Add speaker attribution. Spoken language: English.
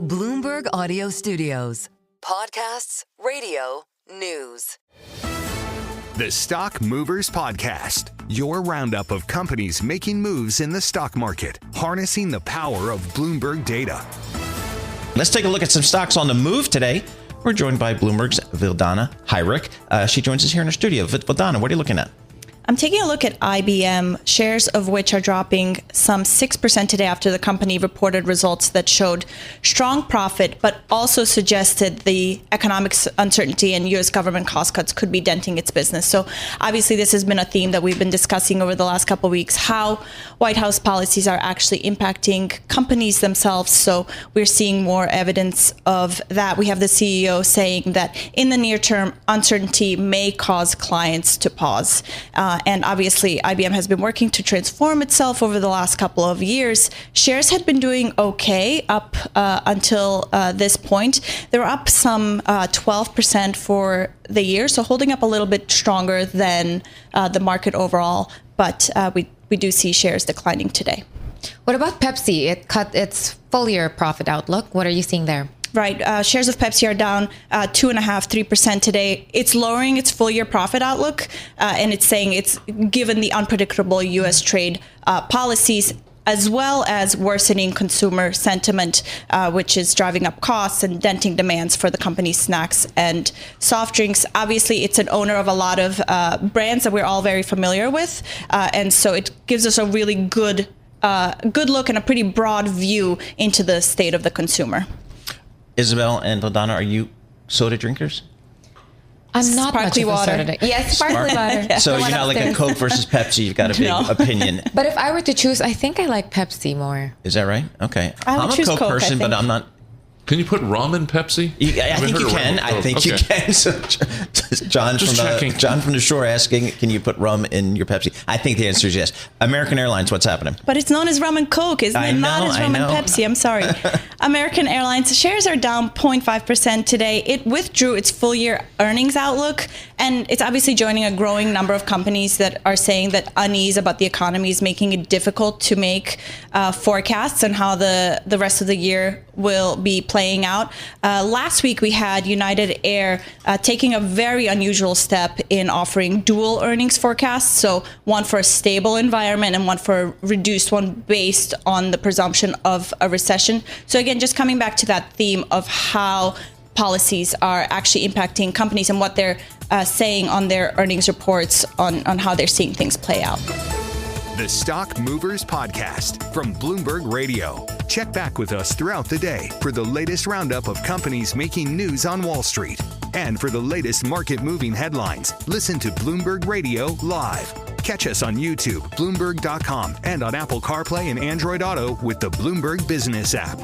Speaker 1: Bloomberg Audio Studios. Podcasts, radio, news.
Speaker 2: The Stock Movers Podcast, your roundup of companies making moves in the stock market, harnessing the power of Bloomberg data.
Speaker 3: Let's take a look at some stocks on the move today. We're joined by Bloomberg's Vildana Heinrich. She joins us here in our studio. Vildana, what are you looking at?
Speaker 4: I'm taking a look at IBM, shares of which are dropping some 6% today after the company reported results that showed strong profit, but also suggested the economic uncertainty and U.S. government cost cuts could be denting its business. So obviously this has been a theme that we've been discussing over the last couple of weeks, how White House policies are actually impacting companies themselves. So we're seeing more evidence of that. We have the CEO saying that in the near term, uncertainty may cause clients to pause. And obviously, IBM has been working to transform itself over the last couple of years. Shares had been doing okay up until this point. They were up some 12% for the year, so holding up a little bit stronger than the market overall. But we do see shares declining today.
Speaker 5: What about Pepsi? It cut its full year profit outlook. What are you seeing there?
Speaker 4: Right. Shares of Pepsi are down 2.5-3% today. It's lowering its full year profit outlook, and it's saying it's given the unpredictable U.S. trade policies, as well as worsening consumer sentiment, which is driving up costs and denting demands for the company's snacks and soft drinks. Obviously, it's an owner of a lot of brands that we're all very familiar with, and so it gives us a really good look and a pretty broad view into the state of the consumer.
Speaker 3: Isabel and Vildana, are you soda drinkers?
Speaker 5: I'm not
Speaker 4: Sparkly
Speaker 5: much of a
Speaker 4: water.
Speaker 5: soda. Yes, sparkly water.
Speaker 3: So you're not like a Coke versus Pepsi. You've got a big opinion.
Speaker 5: But if I were to choose, I think I like Pepsi more.
Speaker 3: Is that right? Okay.
Speaker 4: I would
Speaker 3: I'm a
Speaker 4: choose
Speaker 3: Coke
Speaker 4: Coke,
Speaker 3: person, but I'm not.
Speaker 6: Can you put rum in Pepsi?
Speaker 3: I think you can. I think you can. So, John from the shore asking, can you put rum in your Pepsi? I think the answer is yes. American Airlines, what's happening?
Speaker 4: But it's known as rum and Coke, isn't it? Not as rum and Pepsi. I'm sorry. American Airlines shares are down 0.5% today. It withdrew its full year earnings outlook, and it's obviously joining a growing number of companies that are saying that unease about the economy is making it difficult to make forecasts on how the rest of the year will be playing out. Last week, we had United Air taking a very unusual step in offering dual earnings forecasts. So one for a stable environment and one for a reduced one based on the presumption of a recession. So again, just coming back to that theme of how policies are actually impacting companies and what they're saying on their earnings reports on how they're seeing things play out.
Speaker 2: The Stock Movers Podcast from Bloomberg Radio. Check back with us throughout the day for the latest roundup of companies making news on Wall Street. And for the latest market-moving headlines, listen to Bloomberg Radio live. Catch us on YouTube, Bloomberg.com, and on Apple CarPlay and Android Auto with the Bloomberg Business app.